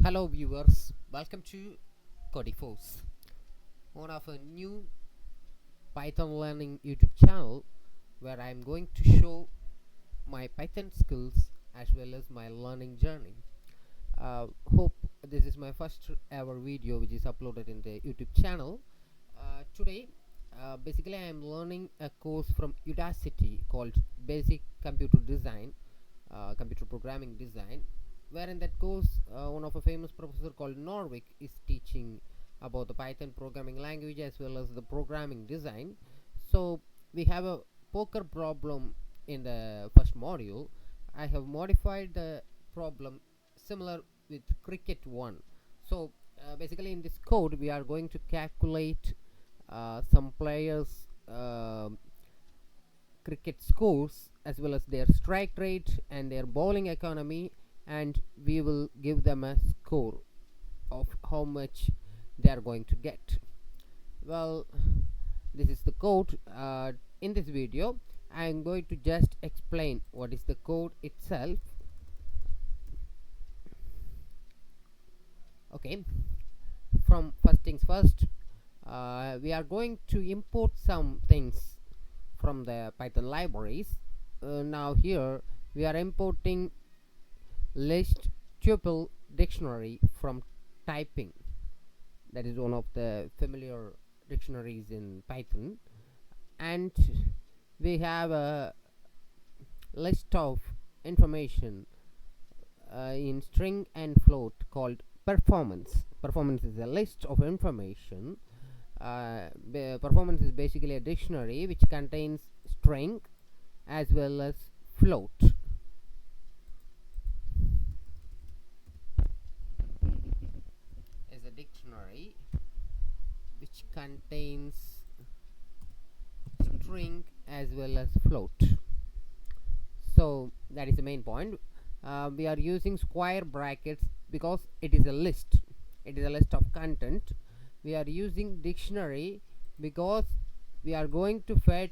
Hello viewers, welcome to Codiforce, one of a new Python learning YouTube channel where I am going to show my Python skills as well as my learning journey. Hope this is my first ever video which is uploaded in the YouTube channel. Today, basically I am learning a course from Udacity called Basic Computer Design, Computer Programming Design, where in that course one of a famous professor called Norvik is teaching about the Python programming language as well as the programming design. So we have a poker problem in the first module. I have modified the problem similar with cricket one. So basically in this code we are going to calculate some players cricket scores as well as their strike rate and their bowling economy, and we will give them a score of how much they are going to get. Well, this is the code. In this video I am going to just explain what is the code itself. Okay, from first things first, we are going to import some things from the Python libraries. Now here we are importing list tuple dictionary from typing. That is one of the familiar dictionaries in Python, and we have a list of information in string and float called performance. Performance is a list of information. Performance is basically a dictionary which contains string as well as float. Is a dictionary which contains string as well as float. So that is the main point. We are using square brackets because it is a list. It is a list of content. We are using dictionary because we are going to fetch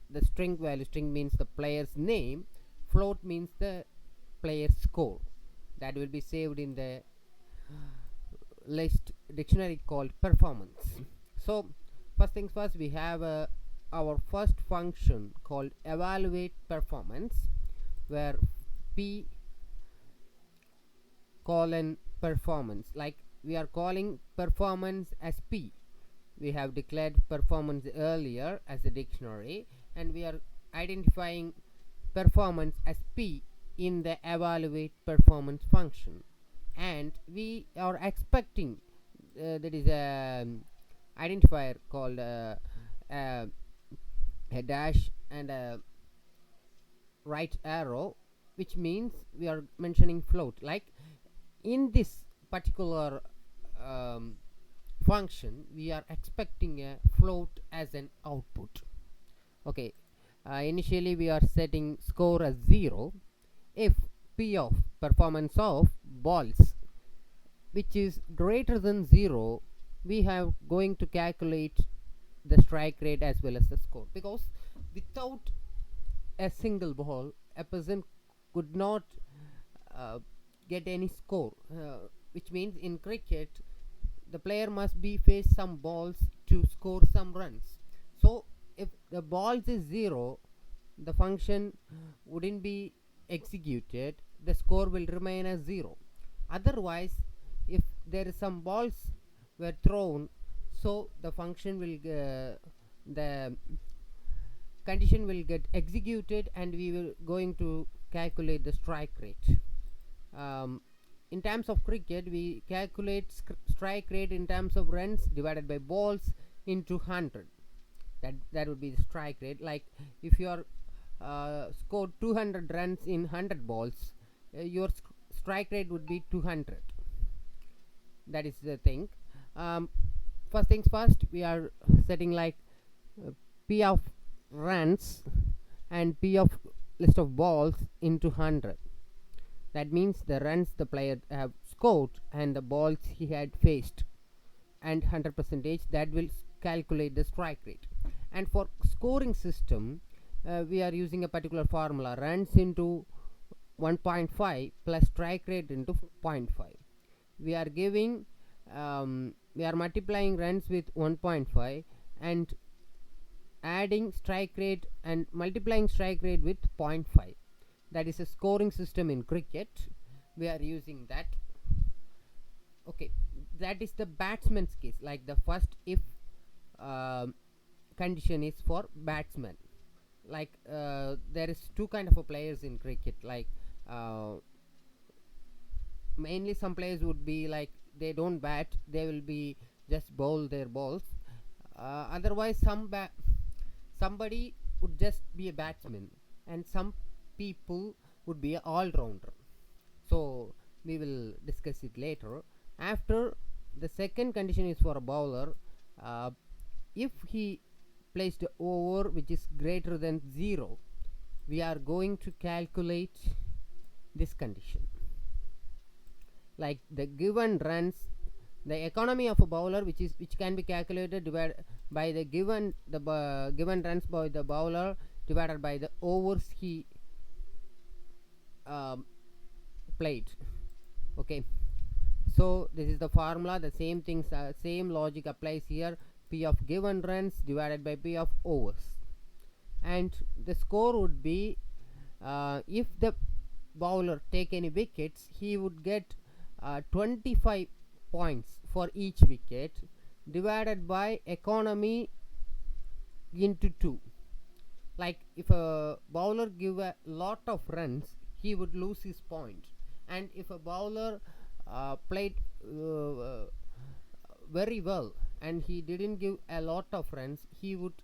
the string value. String means the player's name, float means the player's score. That will be saved in the list dictionary called performance. So first things first, we have our first function called evaluate performance, where p colon performance, like we are calling performance as p. We have declared performance earlier as a dictionary, and we are identifying performance as p in the evaluate performance function, and we are expecting that is a identifier called a dash and a right arrow, which means we are mentioning float. Like in this particular function we are expecting a float as an output. Okay, initially we are setting score as 0. If p of performance of balls which is greater than 0, we have going to calculate the strike rate as well as the score, because without a single ball a person could not get any score, which means in cricket the player must be face some balls to score some runs. So if the balls is 0, the function wouldn't be executed, the score will remain as 0. Otherwise, if there is some balls were thrown, so the function will the condition will get executed and we will going to calculate the strike rate. In terms of cricket, we calculate strike rate in terms of runs divided by balls into 100. That would be the strike rate. Like if you are scored 200 runs in 100 balls, your strike rate would be 200. That is the thing. First things first, we are setting like p of runs and p of list of balls into 100. That means the runs the player have scored and the balls he had faced, and 100% that will calculate the strike rate. And for scoring system, we are using a particular formula: runs into 1.5 plus strike rate into 0.5. we are giving we are multiplying runs with 1.5 and adding strike rate and multiplying strike rate with 0.5. That is a scoring system in cricket. We are using that. Okay, that is the batsman's case. Like the first if condition is for batsman. Like there is two kind of players in cricket. Like mainly some players would be like they don't bat, they will be just bowl their balls. Otherwise somebody would just be a batsman, and some people would be an all-rounder. So we will discuss it later. After, the second condition is for a bowler. If he placed over which is greater than 0, we are going to calculate this condition. Like the given runs, the economy of a bowler which can be calculated divided by the given runs by the bowler divided by the overs he played. Okay, so this is the formula. The same things, same logic applies here. P of given runs divided by P of overs, and the score would be if the bowler take any wickets, he would get 25 points for each wicket divided by economy into 2. Like if a bowler give a lot of runs, he would lose his point, and if a bowler played very well and he didn't give a lot of runs, he would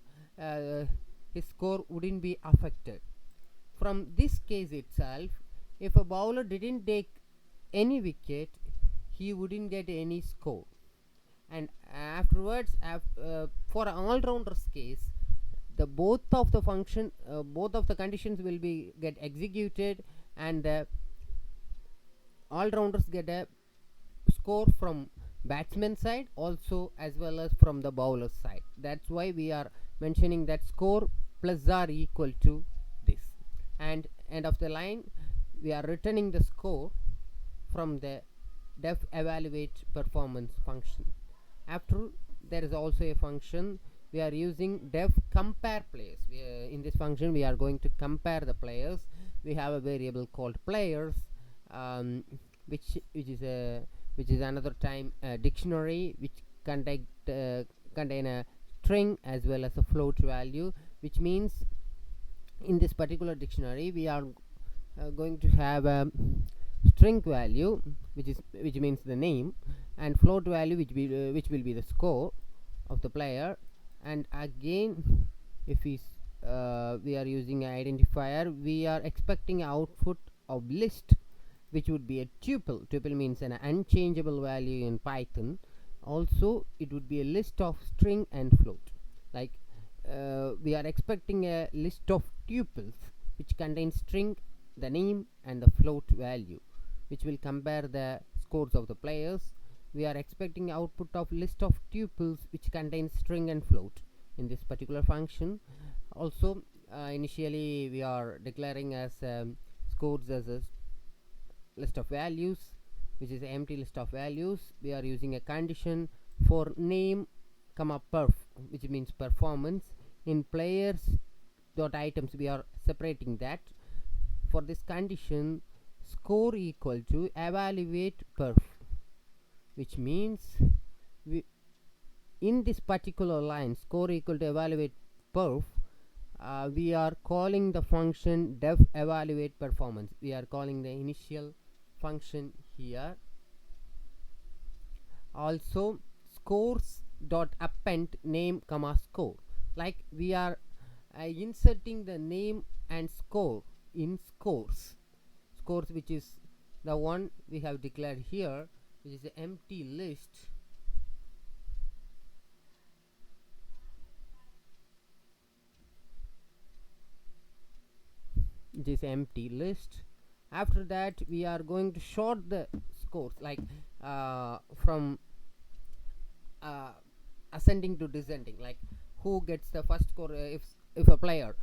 his score wouldn't be affected. From this case itself, if a bowler didn't take any wicket, he wouldn't get any score. And afterwards, for an all-rounder's case, the both of the conditions will be get executed, and the all-rounders get a score from batsman side also as well as from the bowler side. That's why we are mentioning that score plus or equal to this, and end of the line we are returning the score from the def evaluate performance function. After, there is also a function we are using def compare players. In this function we are going to compare the players. We have a variable called players, which is another time dictionary which contain a string as well as a float value, which means in this particular dictionary we are going to have a string value which means the name, and float value which will be the score of the player. And again, if we are using an identifier, we are expecting output of list, which would be a tuple. Tuple means an unchangeable value in Python. Also, it would be a list of string and float. Like we are expecting a list of tuples which contains string, the name, and the float value, which will compare the scores of the players. We are expecting output of list of tuples which contains string and float in this particular function. Also, initially we are declaring as scores as a list of values, which is an empty list of values. We are using a condition for name comma perf, which means performance. In players dot items we are separating that. For this condition, score equal to evaluate perf, which means in this particular line score equal to evaluate perf, we are calling the function def evaluate performance. We are calling the initial function here. Also, scores dot append name comma score, like we are inserting the name and score in scores, which is the one we have declared here, which is an empty list. This empty list. After that, we are going to sort the scores, like from ascending to descending, like who gets the first score. If a player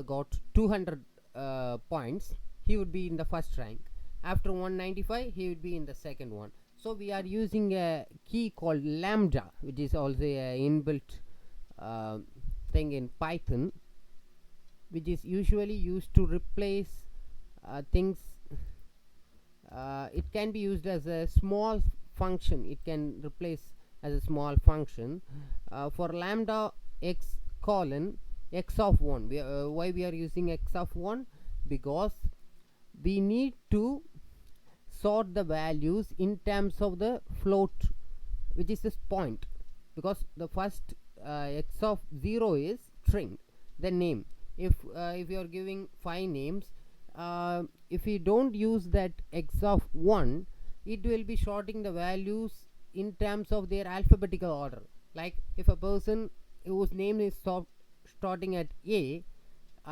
got 200 points, he would be in the first rank. After 195, he would be in the second one. So we are using a key called lambda, which is also a inbuilt uh, thing in Python, which is usually used to replace things. It can be used as a small function. It can replace as a small function. For lambda x colon x of 1, why we are using x of 1? Because we need to sort the values in terms of the float, which is this point, because the first x of 0 is string, the name. If you are giving 5 names, if we don't use that x of 1, it will be sorting the values in terms of their alphabetical order. Like if a person whose name is starting at A,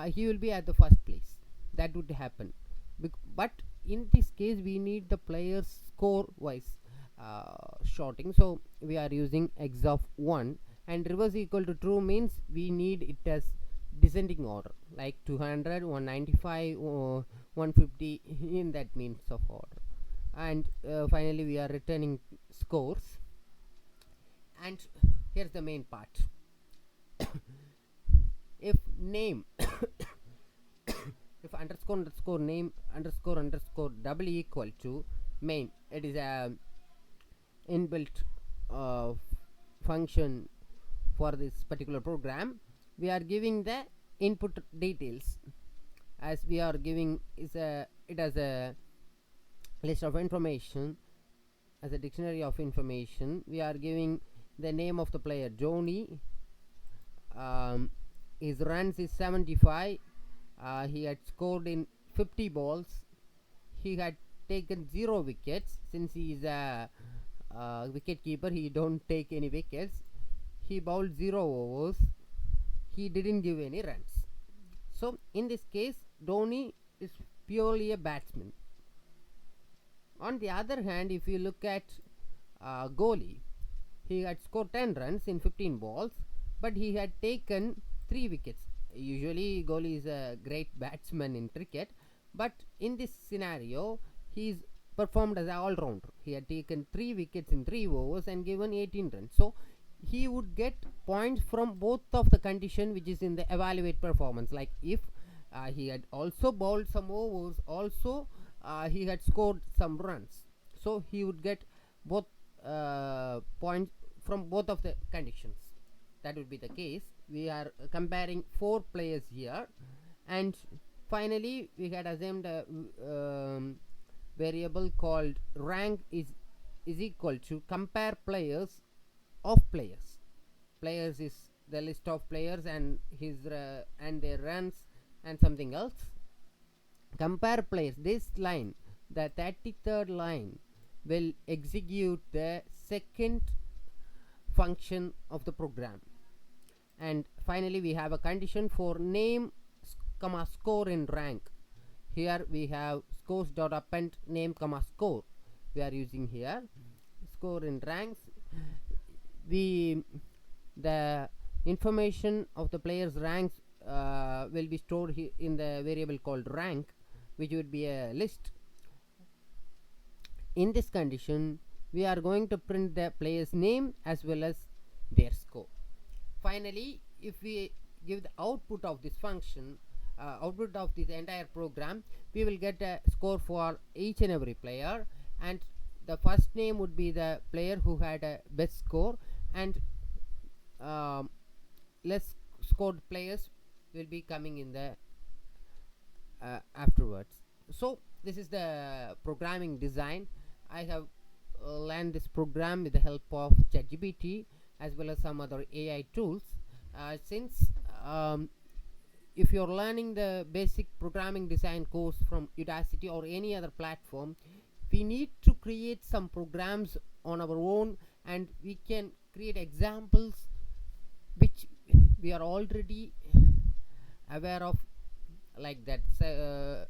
he will be at the first place. That would happen. But in this case we need the players score wise sorting, so we are using x of 1, and reverse equal to true means we need it as descending order, like 200, 195, 150 in that means of order. And finally we are returning scores. And here's the main part. If name if underscore underscore name underscore double equal to main, it is a inbuilt function for this particular program. We are giving the input details, as we are giving it as a list of information, as a dictionary of information. We are giving the name of the player Johnny. His runs is 75. He had scored in 50 balls. He had taken 0 wickets. Since he is a wicket keeper, he don't take any wickets. He bowled 0 overs. He didn't give any runs. So in this case, Dhoni is purely a batsman. On the other hand, if you look at Kohli, he had scored 10 runs in 15 balls, but he had taken 3 wickets. Usually Kohli is a great batsman in cricket, but in this scenario he is performed as an all-rounder. He had taken 3 wickets in 3 overs and given 18 runs. So he would get points from both of the condition which is in the evaluate performance. Like if he had also bowled some overs, also he had scored some runs, so he would get both points from both of the conditions. That would be the case. We are comparing 4 players here, and finally we had assumed a variable called rank is equal to compare players of players. Players is the list of players and his and their runs and something else. Compare players, this line, the 33rd line, will execute the second function of the program. And finally we have a condition for name comma score in rank. Here we have scores dot append name comma score. We are using here score in ranks. The information of the player's ranks will be stored in the variable called rank, which would be a list. In this condition we are going to print the player's name as well as their score. Finally, if we give the output of this function, output of this entire program, we will get a score for each and every player, and the first name would be the player who had a best score, and less scored players will be coming in the afterwards. So this is the programming design. I have learned this program with the help of ChatGPT as well as some other AI tools. Since if you're learning the basic programming design course from Udacity or any other platform, we need to create some programs on our own, and we can create examples which we are already aware of, like that.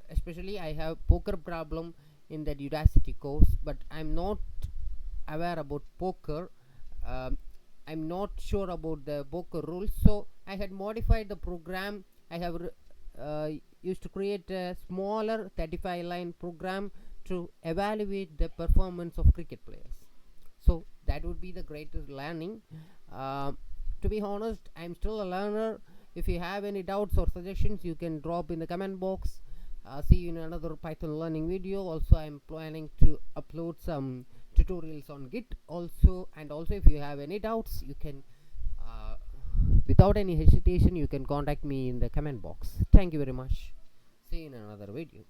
Especially I have poker problem in that Udacity course, but I'm not aware about poker. I'm not sure about the poker rules, so I had modified the program. I have used to create a smaller 35 line program to evaluate the performance of cricket players. So that would be the greatest learning. To be honest, I'm still a learner. If you have any doubts or suggestions, you can drop in the comment box. See you in another Python learning video. Also, I'm planning to upload some tutorials on Git also, and also if you have any doubts, you can without any hesitation you can contact me in the comment box. Thank you very much. See you in another video.